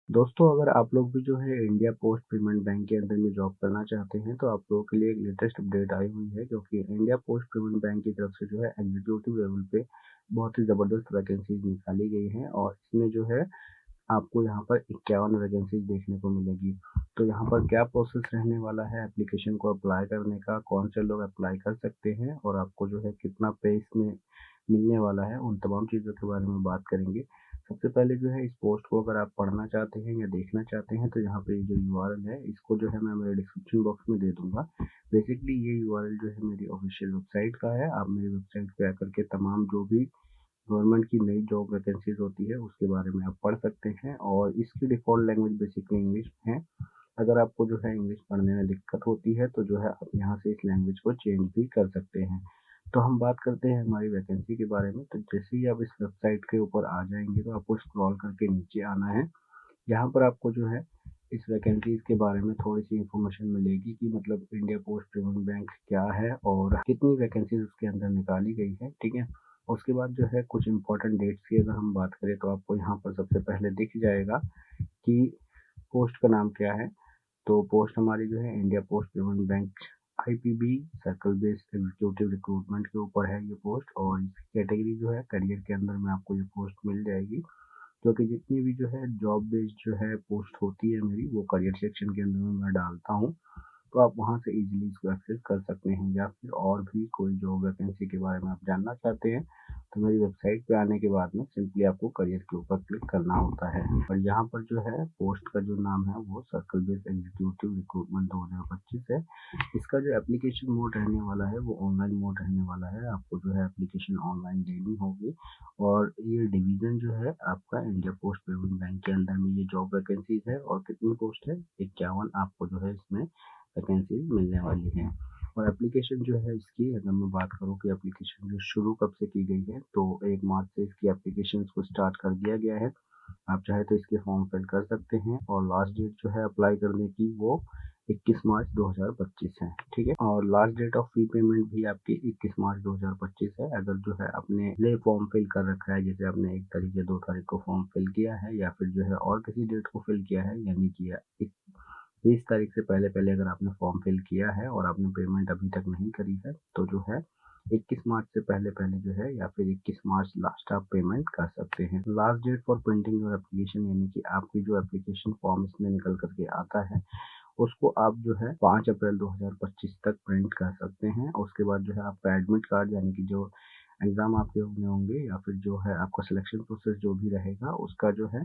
दोस्तों, अगर आप लोग भी जो है इंडिया पोस्ट पेमेंट बैंक के अंदर में जॉब करना चाहते हैं, तो आप लोगों के लिए एक लेटेस्ट अपडेट आई हुई है, क्योंकि इंडिया पोस्ट पेमेंट बैंक की तरफ से जो है एग्जीक्यूटिव लेवल पे बहुत ही ज़बरदस्त वैकेंसीज निकाली गई हैं और इसमें जो है आपको यहाँ पर 51 वैकेंसीज देखने को मिलेगी। तो यहाँ पर क्या प्रोसेस रहने वाला है एप्लीकेशन को अप्लाई करने का, कौन से लोग अप्लाई कर सकते हैं और आपको जो है कितना पे इसमें मिलने वाला है, उन तमाम चीज़ों के बारे में बात करेंगे। सबसे पहले जो है इस पोस्ट को अगर आप पढ़ना चाहते हैं या देखना चाहते हैं, तो यहाँ पे जो यूआरएल है इसको जो है मैं मेरे डिस्क्रिप्शन बॉक्स में दे दूँगा। बेसिकली ये यूआरएल जो है मेरी ऑफिशियल वेबसाइट का है। आप मेरी वेबसाइट पे आकर के तमाम जो भी गवर्नमेंट की नई जॉब वैकेंसीज होती है उसके बारे में आप पढ़ सकते हैं और इसकी डिफ़ॉल्ट लैंग्वेज बेसिकली इंग्लिश है। अगर आपको जो है इंग्लिश पढ़ने में दिक्कत होती है तो जो है आप यहाँ से इस लैंग्वेज को चेंज भी कर सकते हैं। तो हम बात करते हैं हमारी वैकेंसी के बारे में। तो जैसे ही आप इस वेबसाइट के ऊपर आ जाएंगे तो आपको स्क्रॉल करके नीचे आना है। यहाँ पर आपको जो है इस वैकेंसीज के बारे में थोड़ी सी इंफॉर्मेशन मिलेगी कि मतलब इंडिया पोस्ट पेमेंट बैंक क्या है और कितनी वैकेंसीज उसके अंदर निकाली गई है, ठीक है। उसके बाद जो है कुछ इंपॉर्टेंट डेट्स की अगर हम बात करें तो आपको यहाँ पर सबसे पहले दिख जाएगा कि पोस्ट का नाम क्या है। तो पोस्ट हमारी जो है India post payment bank IPB circle based executive recruitment के ऊपर है ये पोस्ट और इसकी कैटेगरी जो है करियर के अंदर में आपको ये पोस्ट मिल जाएगी, क्योंकि जितनी भी जो है जॉब बेस्ड जो है पोस्ट होती है मेरी वो करियर सेक्शन के अंदर में मैं डालता हूँ। तो आप वहाँ से इजीली इसको एक्सेस कर सकते हैं या फिर और भी कोई जॉब वैकेंसी के बारे में आप जानना चाहते हैं तो मेरी वेबसाइट पे आने के बाद में सिंपली आपको करियर के ऊपर क्लिक करना होता है और यहाँ पर जो है पोस्ट का जो नाम है वो सर्कल बेस्ड एग्जीक्यूटिव रिक्रूटमेंट 2025 है। इसका जो एप्लीकेशन मोड रहने वाला है वो ऑनलाइन मोड रहने वाला है। आपको जो है एप्लीकेशन ऑनलाइन देनी होगी और ये डिवीजन जो है आपका इंडिया पोस्ट पेमेंट बैंक के अंदर में ये जॉब वैकेंसीज है और कितनी पोस्ट है 51 आपको जो है इसमें वैकेंसी मिलने वाली है। और एप्लीकेशन जो है इसकी अगर मैं बात करूँ कि एप्लीकेशन जो शुरू कब से की गई है तो 1 मार्च से इसकी एप्लीकेशन को स्टार्ट कर दिया गया है। आप चाहे तो इसके फॉर्म फिल कर सकते हैं और लास्ट डेट जो है अप्लाई करने की वो 21 मार्च 2025 है, ठीक है। और last date of fee payment भी आपकी 21 मार्च 2025 है। अगर जो है आपने ले फॉर्म फिल कर रखा है, जैसे आपने 1 तारीख या 2 तारीख को फॉर्म फिल किया है या फिर जो है और किसी डेट को फिल किया है, यानी कि 20 तारीख से पहले पहले अगर आपने फॉर्म फिल किया है और आपने पेमेंट अभी तक नहीं करी है तो जो है 21 मार्च से पहले पहले जो है या फिर 21 मार्च लास्ट आप पेमेंट कर सकते हैं। Last date for printing your application, यानी कि आपकी जो एप्लीकेशन फॉर्म इसमें निकल करके आता है उसको आप जो है 5 अप्रैल 2025 तक प्रिंट कर सकते हैं। उसके बाद जो है आपका एडमिट कार्ड, यानी कि जो एग्ज़ाम आपके होने होंगे या फिर जो है आपका सिलेक्शन प्रोसेस जो भी रहेगा उसका जो है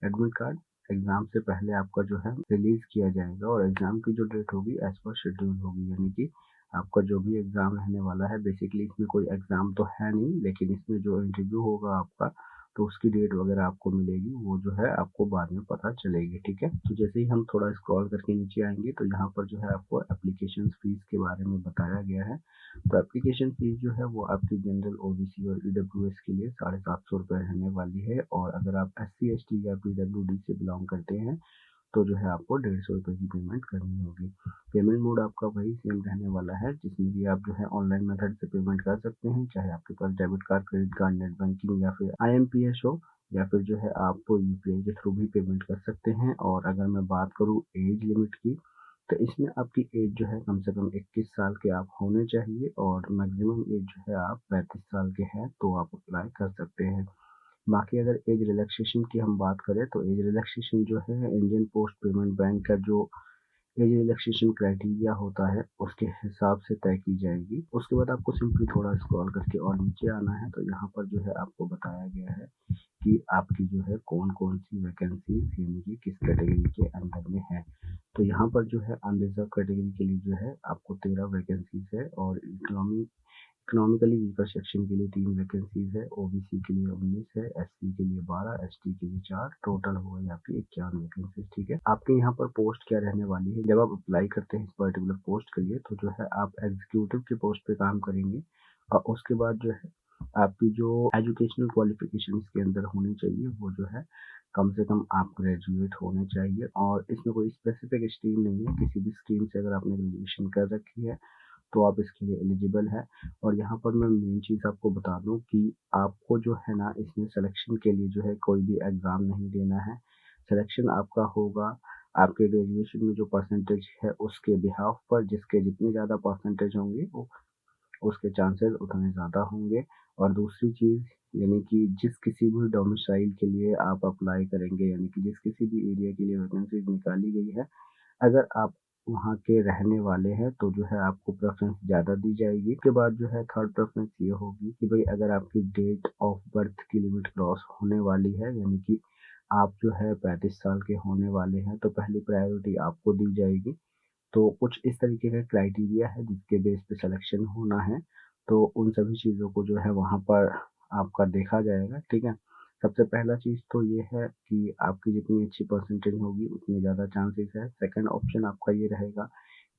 एडमिट कार्ड एग्ज़ाम से पहले आपका जो है रिलीज़ किया जाएगा और एग्ज़ाम की जो डेट होगी एज़ पर शेड्यूल होगी, यानी कि आपका जो भी एग्ज़ाम रहने वाला है। बेसिकली इसमें कोई एग्ज़ाम तो है नहीं, लेकिन इसमें जो इंटरव्यू होगा आपका तो उसकी डेट वगैरह आपको मिलेगी, वो जो है आपको बाद में पता चलेगी, ठीक है। तो जैसे ही हम थोड़ा स्क्रॉल करके नीचे आएंगे तो यहाँ पर जो है आपको एप्लीकेशन फीस के बारे में बताया गया है। तो एप्लीकेशन फीस जो है वो आपकी जनरल ओबीसी और ईडब्ल्यूएस के लिए 750 रुपये रहने वाली है और अगर आप एससी एसटी या पीडब्ल्यूडी से बिलोंग करते हैं तो जो है आपको 150 रुपये की पेमेंट करनी होगी। पेमेंट मोड आपका वही सेम रहने वाला है, जिसमें कि आप जो है ऑनलाइन मेथड से पेमेंट कर सकते हैं, चाहे आपके पास debit card, credit card, net banking या फिर आईएमपीएस हो, या फिर जो है आप यूपीआई के थ्रू भी पेमेंट कर सकते हैं। और अगर मैं बात करूँ एज लिमिट की, तो इसमें आपकी एज जो है कम से कम 21 साल के आप होने चाहिए और मैक्सिमम एज जो है आप 35 साल के हैं तो आप अप्लाई कर सकते हैं। बाकी अगर एज रिलैक्सेशन की हम बात करें तो एज रिलैक्सेशन जो है इंडियन पोस्ट पेमेंट बैंक का जो एज रिलैक्सेशन क्राइटेरिया होता है उसके हिसाब से तय की जाएगी। उसके बाद आपको सिंपली थोड़ा स्क्रॉल करके और नीचे आना है तो यहाँ पर जो है आपको बताया गया है कि आपकी जो है कौन कौन सी वैकेंसी यानी कि किस कैटेगरी के अंदर में है। तो यहाँ पर जो है अनरिजर्व कैटेगरी के लिए जो है आपको 13 वैकेंसीज है और इकोनॉमिकली वीकर सेक्शन के लिए 3 वैकेंसीज है, ओबीसी के लिए 19 है, एससी के लिए 12, एसटी के लिए 4, टोटल हो गई आपकी 51 वैकेंसीज, ठीक है। आपके यहाँ पर पोस्ट क्या रहने वाली है, जब आप अप्लाई करते हैं इस पर्टिकुलर पोस्ट के लिए तो जो है आप एग्जीक्यूटिव की पोस्ट पे काम करेंगे और उसके बाद जो है आपकी जो एजुकेशनल क्वालिफिकेशन इसके अंदर होनी चाहिए वो जो है कम से कम आप ग्रेजुएट होने चाहिए और इसमें कोई स्पेसिफिक स्ट्रीम नहीं है। किसी भी स्ट्रीम से अगर आपने ग्रेजुएशन कर रखी है तो आप इसके लिए एलिजिबल है। और यहाँ पर मैं मेन चीज़ आपको बता दूँ कि आपको जो है ना इसमें सिलेक्शन के लिए जो है कोई भी एग्ज़ाम नहीं देना है। सिलेक्शन आपका होगा आपके ग्रेजुएशन में जो परसेंटेज है उसके बिहाफ पर, जिसके जितने ज़्यादा परसेंटेज होंगे वो उसके चांसेस उतने ज़्यादा होंगे। और दूसरी चीज़ यानी कि जिस किसी भी डोमिसाइल के लिए आप अप्लाई करेंगे, यानी कि जिस किसी भी एरिया के लिए वैकेंसीज निकाली गई है, अगर आप वहाँ के रहने वाले हैं तो जो है आपको प्रेफ़रेंस ज़्यादा दी जाएगी। उसके बाद जो है थर्ड प्रेफ़रेंस ये होगी कि भई अगर आपकी डेट ऑफ बर्थ की लिमिट क्रॉस होने वाली है, यानी कि आप जो है 35 साल के होने वाले हैं, तो पहली प्रायोरिटी आपको दी जाएगी। तो कुछ इस तरीके का क्राइटेरिया है जिसके बेस पे सिलेक्शन होना है, तो उन सभी चीज़ों को जो है वहाँ पर आपका देखा जाएगा, ठीक है? सबसे पहला चीज़ तो ये है कि आपकी जितनी अच्छी परसेंटेज होगी उतने ज़्यादा चांसेस है। सेकंड ऑप्शन आपका ये रहेगा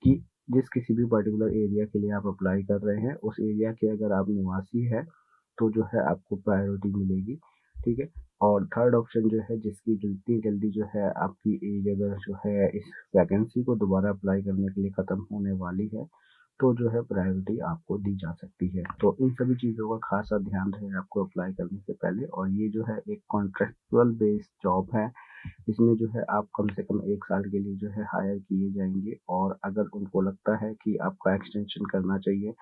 कि जिस किसी भी पर्टिकुलर एरिया के लिए आप अप्लाई कर रहे हैं, उस एरिया के अगर आप निवासी हैं, तो जो है आपको प्रायोरिटी मिलेगी, ठीक है? और थर्ड ऑप्शन जो है जिसकी जितनी जल्दी जो है आपकी एज अगर जो है इस वैकेंसी को दोबारा अप्लाई करने के लिए ख़त्म होने वाली है, तो जो है प्रायोरिटी आपको दी जा सकती है। तो इन सभी चीज़ों का ख़ासा ध्यान रहे आपको अप्लाई करने से पहले। और ये जो है एक कॉन्ट्रैक्चुअल बेस्ड जॉब है, इसमें जो है आप कम से कम 1 साल के लिए जो है हायर किए जाएँगे, और अगर उनको लगता है कि आपका एक्सटेंशन करना चाहिए,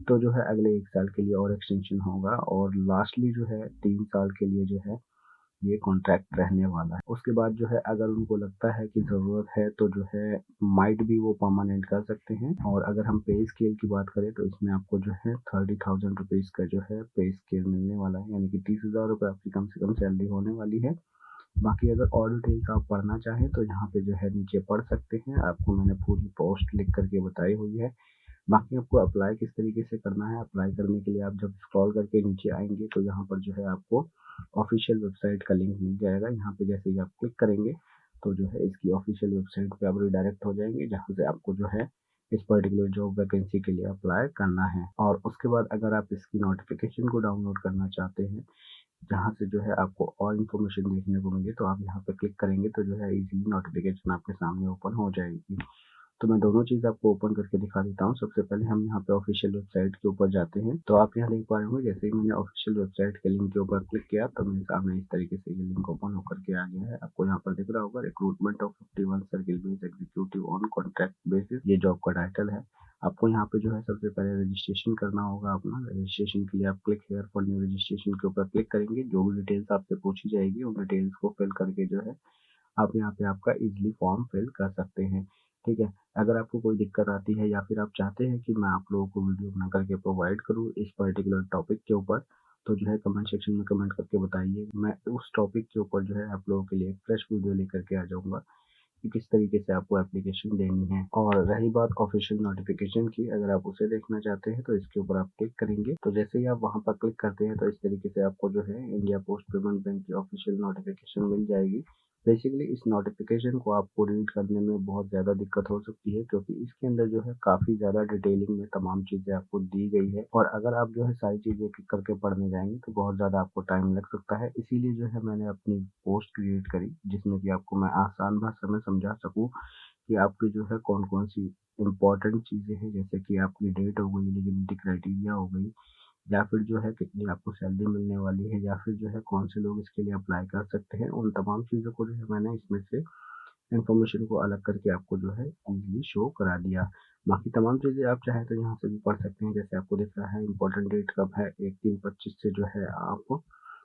तो जो है अगले 1 साल के लिए और एक्सटेंशन होगा, और लास्टली जो है 3 साल के लिए जो है ये कॉन्ट्रैक्ट रहने वाला है। उसके बाद जो है अगर उनको लगता है कि ज़रूरत है तो जो है माइट भी वो परमानेंट कर सकते हैं। और अगर हम पे स्केल की बात करें तो इसमें आपको जो है 30,000 रुपीज़ का जो है पे स्केल मिलने वाला है, यानी कि 30,000 रुपये आपकी कम से कम सैलरी होने वाली है। बाकी अगर और डिटेल्स आप पढ़ना चाहें तो यहाँ पे जो है नीचे पढ़ सकते हैं, आपको मैंने पूरी पोस्ट लिख करके बताई हुई है। बाकी आपको अप्लाई किस तरीके से करना है, अप्लाई करने के लिए आप जब स्क्रॉल करके नीचे आएँगे तो यहाँ पर जो है आपको ऑफ़िशियल वेबसाइट का लिंक मिल जाएगा। यहाँ पे जैसे ही आप क्लिक करेंगे तो जो है इसकी ऑफ़िशियल वेबसाइट पे आप रिडायरेक्ट हो जाएँगे, जहाँ से आपको जो है इस पर्टिकुलर जॉब वैकेंसी के लिए अप्लाई करना है। और उसके बाद अगर आप इसकी नोटिफ़िकेशन को डाउनलोड करना चाहते हैं, जहाँ से जो है आपको और इन्फॉर्मेशन देखने को मिले, तो आप यहाँ पे क्लिक करेंगे तो जो है ईज़िली नोटिफ़िकेशन आपके सामने ओपन हो जाएगी। तो मैं दोनों चीज़ आपको ओपन करके दिखा देता हूँ। सबसे पहले हम यहाँ पे ऑफ़िशियल वेबसाइट के ऊपर जाते हैं, तो आप यहाँ देख पा रहे होंगे जैसे ही मैंने ऑफ़िशियल वेबसाइट के लिंक के ऊपर क्लिक किया तो मेरे सामने इस तरीके से ये लिंक ओपन होकर के आ गया है। आपको यहाँ पर दिख रहा होगा recruitment of 51 circle based executive on contract basis, ये जॉब का टाइटल है। आपको यहाँ पे जो है सबसे पहले रजिस्ट्रेशन करना होगा अपना। रजिस्ट्रेशन के लिए आप click here for new registration के ऊपर क्लिक करेंगे। जो भी डिटेल्स आपसे पूछी जाएगी उन डिटेल्स को फिल करके जो है आप यहाँ पे आपका ईज़िली फॉर्म फिल कर सकते हैं, ठीक है? अगर आपको कोई दिक्कत आती है या फिर आप चाहते हैं कि मैं आप लोगों को वीडियो बना करके प्रोवाइड करूँ इस पर्टिकुलर टॉपिक के ऊपर, तो जो है कमेंट सेक्शन में कमेंट करके बताइए। मैं उस टॉपिक के ऊपर जो है आप लोगों के लिए एक फ्रेश वीडियो लेकर के आ जाऊँगा कि किस तरीके से आपको एप्लीकेशन देनी है। और रही बात ऑफ़िशियल नोटिफ़िकेशन की, अगर आप उसे देखना चाहते हैं तो इसके ऊपर आप क्लिक करेंगे। तो जैसे ही आप वहाँ पर क्लिक करते हैं तो इस तरीके से आपको जो है इंडिया पोस्ट पेमेंट बैंक की ऑफ़िशियल नोटिफ़िकेशन मिल जाएगी। बेसिकली इस नोटिफ़िकेशन को आपको रीड करने में बहुत ज़्यादा दिक्कत हो सकती है, क्योंकि इसके अंदर जो है काफ़ी ज़्यादा डिटेलिंग में तमाम चीज़ें आपको दी गई है, और अगर आप जो है सारी चीज़ें एक-एक करके पढ़ने जाएँगे तो बहुत ज़्यादा आपको टाइम लग सकता है। इसीलिए जो है मैंने अपनी पोस्ट क्रिएट करी जिसमें कि आपको मैं आसान भाषा में समझा सकूँ कि आपकी जो है कौन-कौन सी इम्पोर्टेंट चीज़ें हैं, जैसे कि आपकी डेट हो गई, एलिजिबिलिटी क्राइटेरिया हो गई, या फिर जो है कितनी आपको सैलरी मिलने वाली है, या फिर जो है कौन से लोग इसके लिए अप्लाई कर सकते हैं। उन तमाम चीज़ों को जो है मैंने इसमें से इन्फॉर्मेशन को अलग करके आपको जो है ईज़िली शो करा दिया। बाकी तमाम चीज़ें आप चाहें तो यहाँ से भी पढ़ सकते हैं, जैसे आपको दिख रहा है इम्पोर्टेंट डेट कब है, 1/3/25 से जो है आप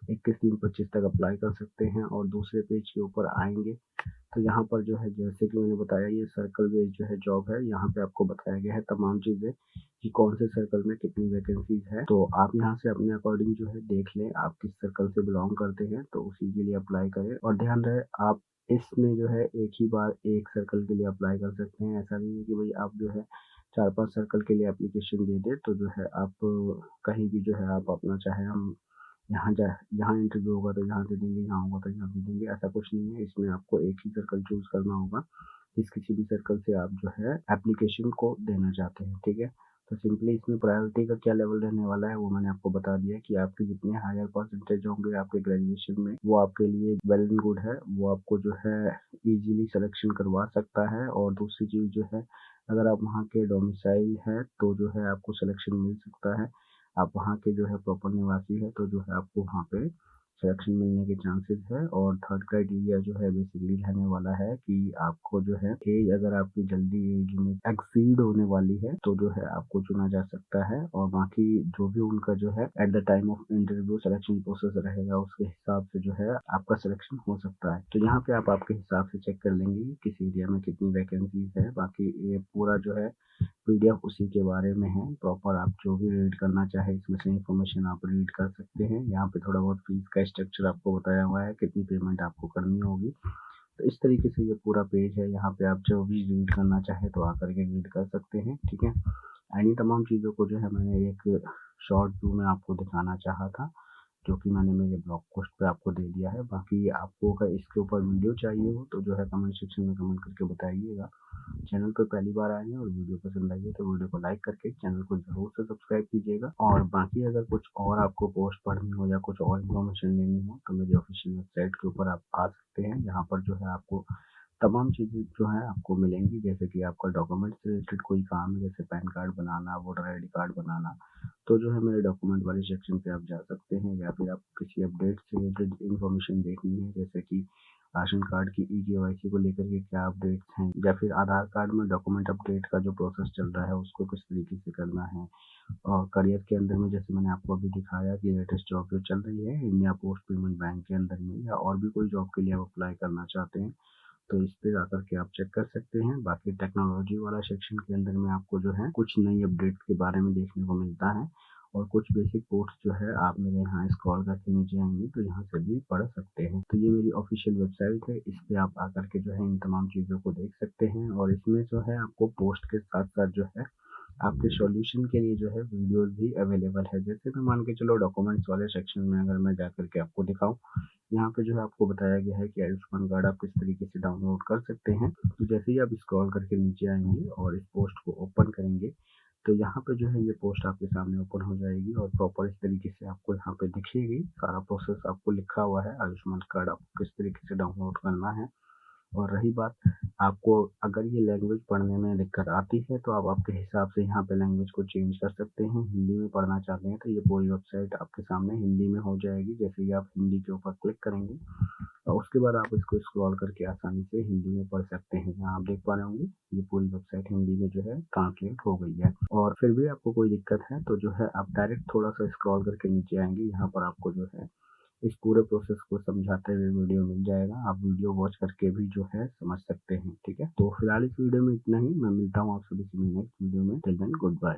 21/3/25 तक अप्लाई कर सकते हैं। और दूसरे पेज के ऊपर आएँगे तो यहाँ पर जो है जैसे कि मैंने बताया ये सर्कल बेस्ड जो है जॉब है, यहाँ पे आपको बताया गया है तमाम चीज़ें कि कौन से सर्कल में कितनी वैकेंसीज़ है। तो आप यहाँ से अपने अकॉर्डिंग जो है देख लें आप किस सर्कल से बिलॉन्ग करते हैं तो उसी के लिए अप्लाई करें। और ध्यान रहे आप इसमें जो है एक ही बार एक सर्कल के लिए अप्लाई कर सकते हैं। ऐसा नहीं है कि भाई आप जो है 4-5 सर्कल के लिए एप्लीकेशन दे दें, तो जो है आप कहीं भी जो है आप अपना चाहे हम यहाँ इंटरव्यू होगा तो यहाँ दे देंगे, यहाँ होगा तो यहाँ दे देंगे, ऐसा कुछ नहीं है। इसमें आपको एक ही सर्कल चूज़ करना होगा, किसी भी सर्कल से आप जो है एप्लीकेशन को देना चाहते हैं, ठीक है? तो सिंपली इसमें प्रायोरिटी का क्या लेवल रहने वाला है वो मैंने आपको बता दिया कि आपके जितने हायर परसेंटेज होंगे आपके ग्रेजुएशन में वो आपके लिए वेल एंड गुड है, वो आपको जो है ईज़िली सिलेक्शन करवा सकता है। और दूसरी चीज़ जो है अगर आप वहाँ के डोमिसाइल हैं तो जो है आपको सिलेक्शन मिल सकता है। आप वहाँ के जो है प्रॉपर निवासी है तो जो है आपको वहाँ पे सिलेक्शन मिलने के चांसेस है। और थर्ड क्राइटेरिया जो है बेसिकली रहने वाला है कि आपको जो है एज, अगर आपकी जल्दी एज लिमिट एक्सीड होने वाली है तो जो है आपको चुना जा सकता है। और बाकी जो भी उनका जो है at the time of interview selection process रहेगा उसके हिसाब से जो है आपका सिलेक्शन हो सकता है। तो यहाँ पे आप आपके हिसाब से चेक कर लेंगे किस एरिया में कितनी वैकेंसीज है। बाकी ये पूरा जो है पीडीएफ उसी के बारे में है प्रॉपर। आप जो भी रीड करना चाहे इसमें से इंफॉर्मेशन आप रीड कर सकते हैं। यहाँ पे थोड़ा बहुत फीस का स्ट्रक्चर आपको बताया हुआ है, कितनी पेमेंट आपको करनी होगी। तो इस तरीके से ये पूरा पेज है। यहाँ पे आप जो भी रीड करना चाहे तो आकर के रीड कर सकते हैं, ठीक है। इन्हीं तमाम चीज़ों को जो है मैंने एक शॉर्ट व्यू में आपको दिखाना चाहा था, जो कि मैंने मेरे ब्लॉग पोस्ट पे आपको दे दिया है। बाकी आपको अगर इसके ऊपर वीडियो चाहिए हो तो जो है कमेंट सेक्शन में कमेंट करके बताइएगा। चैनल पर पहली बार आए हैं और वीडियो पसंद आई है तो वीडियो को लाइक करके चैनल को जरूर से सब्सक्राइब कीजिएगा। और बाकी अगर कुछ और आपको पोस्ट पढ़नी हो या कुछ और इन्फॉर्मेशन लेनी हो तो मेरी ऑफिशियल वेबसाइट के ऊपर आप आ सकते हैं। यहाँ पर जो है आपको तमाम चीज़ें जो है आपको मिलेंगी, जैसे कि आपका डॉक्यूमेंट से रिलेटेड कोई काम है, जैसे पैन कार्ड बनाना, वोटर आईडी कार्ड बनाना, तो जो है मेरे डॉक्यूमेंट वाले सेक्शन पे आप जा सकते हैं। या फिर आप किसी अपडेट से रिलेटेड इन्फॉर्मेशन देखनी है, जैसे कि राशन कार्ड की ई-केवाईसी को लेकर के क्या अपडेट्स हैं, या फिर आधार कार्ड में डॉक्यूमेंट अपडेट का जो प्रोसेस चल रहा है उसको किस तरीके से करना है। और करियर के अंदर में जैसे मैंने आपको अभी दिखाया कि लेटेस्ट जॉब जो चल रही है इंडिया पोस्ट पेमेंट बैंक के अंदर में, या और भी कोई जॉब के लिए आप अप्लाई करना चाहते हैं तो इस पे जाकर के आप चेक कर सकते हैं। बाकी टेक्नोलॉजी वाला सेक्शन के अंदर में आपको जो है कुछ नई अपडेट्स के बारे में देखने को मिलता है। और कुछ बेसिक कोर्स जो है आप मेरे यहाँ स्क्रॉल करके नीचे आएंगे तो यहाँ से भी पढ़ सकते हैं। तो ये मेरी ऑफिशियल वेबसाइट है, इस पे आप आकर के जो है इन तमाम चीज़ों को देख सकते हैं। और इसमें जो है आपको पोस्ट के साथ साथ जो है आपके सॉल्यूशन के लिए जो है वीडियोस भी अवेलेबल है। जैसे कि मान के चलो डॉक्यूमेंट्स वाले सेक्शन में अगर मैं जाकर के आपको दिखाऊं, यहाँ पे जो है आपको बताया गया है कि आयुष्मान कार्ड आप किस तरीके से डाउनलोड कर सकते हैं। तो जैसे ही आप स्क्रॉल करके नीचे आएंगे और इस पोस्ट को ओपन करेंगे तो यहाँ पे जो है ये पोस्ट आपके सामने ओपन हो जाएगी और प्रॉपर इस तरीके से आपको यहाँ पे दिखेगी। सारा प्रोसेस आपको लिखा हुआ है, आयुष्मान कार्ड आपको किस तरीके से डाउनलोड करना है। और रही बात, आपको अगर ये लैंग्वेज पढ़ने में दिक्कत आती है तो आप आपके हिसाब से यहाँ पे लैंग्वेज को चेंज कर सकते हैं। हिंदी में पढ़ना चाहते हैं तो ये पूरी वेबसाइट आपके सामने हिंदी में हो जाएगी। जैसे ही आप हिंदी के ऊपर क्लिक करेंगे और उसके बाद आप इसको स्क्रॉल करके आसानी से हिंदी में पढ़ सकते हैं। यहाँ आप देख पा रहे होंगे ये पूरी वेबसाइट हिंदी में जो है ट्रांसलेट हो गई है। और फिर भी आपको कोई दिक्कत है तो जो है आप डायरेक्ट थोड़ा सा स्क्रॉल करके नीचे आएंगे, यहाँ पर आपको जो है इस पूरे प्रोसेस को समझाते हुए वीडियो मिल जाएगा। आप वीडियो वॉच करके भी जो है समझ सकते हैं, ठीक है। तो फिलहाल इस वीडियो में इतना ही। मैं मिलता हूँ आप सभी से नेक्स्ट वीडियो में। Till then good bye.